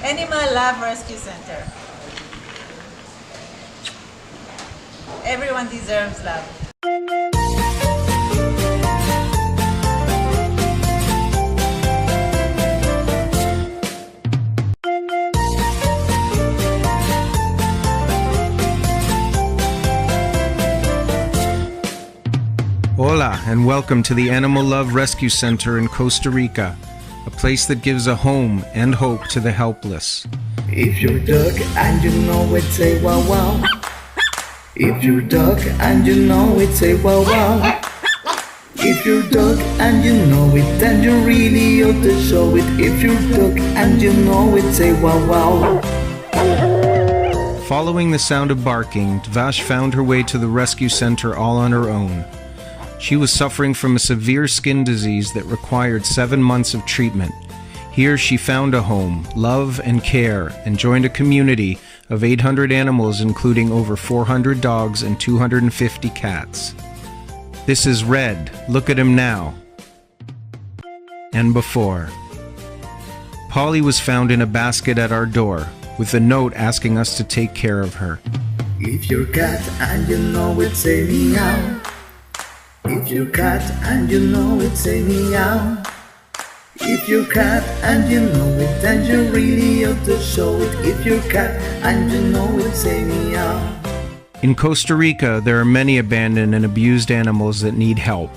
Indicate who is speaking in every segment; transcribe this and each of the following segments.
Speaker 1: Animal Love Rescue Center. Everyone deserves love.
Speaker 2: Hola, and welcome to the Animal Love Rescue Center in Costa Rica, a place that gives a home and hope to the helpless.
Speaker 3: If you're a dog and you know it, say wow wow. If you're a dog and you know it, say wow wow. If you're a dog and you know it, then you really ought to show it. If you're a dog and you know it, say wow wow.
Speaker 2: Following the sound of barking, Vash found her way to the rescue center all on her own. She was suffering from a severe skin disease that required 7 months of treatment. Here she found a home, love and care, and joined a community of 800 animals, including over 400 dogs and 250 cats. This is Red, look at him now. And before. Polly was found in a basket at our door, with a note asking us to take care of her.
Speaker 3: If you're a cat and you know it, say meow. If you're a cat and you know it, say meow. If you're a cat and you know it, then you really ought to show it. If you're a cat and you know it, say meow.
Speaker 2: In Costa Rica, there are many abandoned and abused animals that need help.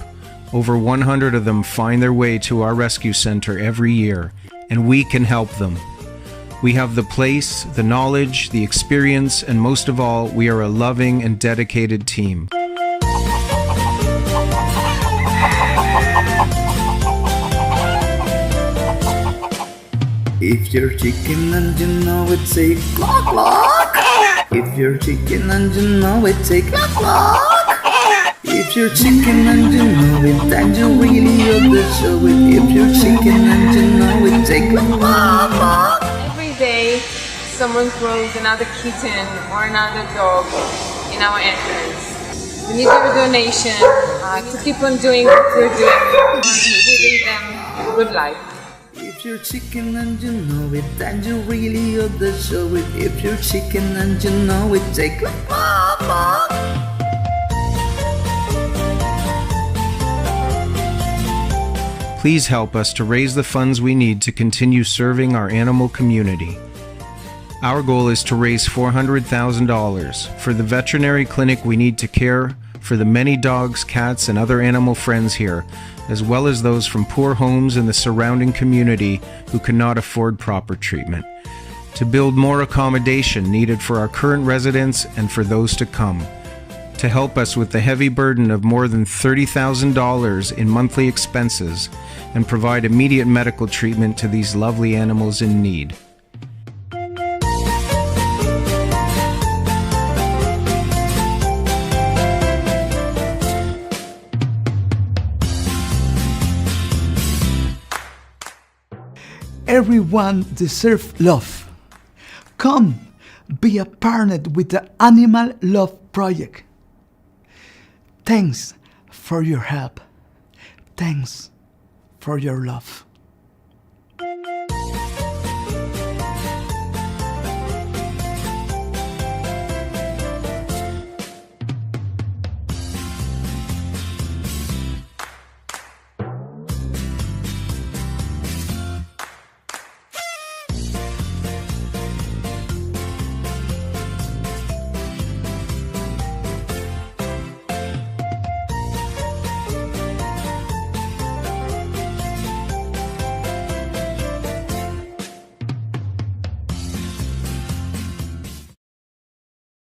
Speaker 2: Over 100 of them find their way to our rescue center every year, and we can help them. We have the place, the knowledge, the experience, and most of all, we are a loving and dedicated team.
Speaker 3: If you're chicken and you know it, say cluck cluck. If you're chicken and you know it, say cluck cluck. If you're chicken and you know it, then you really ought to show it. If you're chicken and you know it, say cluck cluck.
Speaker 4: Every day, someone throws another kitten or another dog in our entrance. We need your donation to keep on doing what we're doing, giving them a good life.
Speaker 3: If you're chicken and you know it, then you really ought to show it. If you're chicken and you know it, say cluck cluck.
Speaker 2: Please help us to raise the funds we need to continue serving our animal community. Our goal is to raise $400,000 for the veterinary clinic we need to care for the many dogs, cats, and other animal friends here, as well as those from poor homes in the surrounding community who cannot afford proper treatment. To build more accommodation needed for our current residents and for those to come. To help us with the heavy burden of more than $30,000 in monthly expenses and provide immediate medical treatment to these lovely animals in need.
Speaker 5: Everyone deserves love. Come, be a partner with the Animal Love Project. Thanks for your help. Thanks for your love.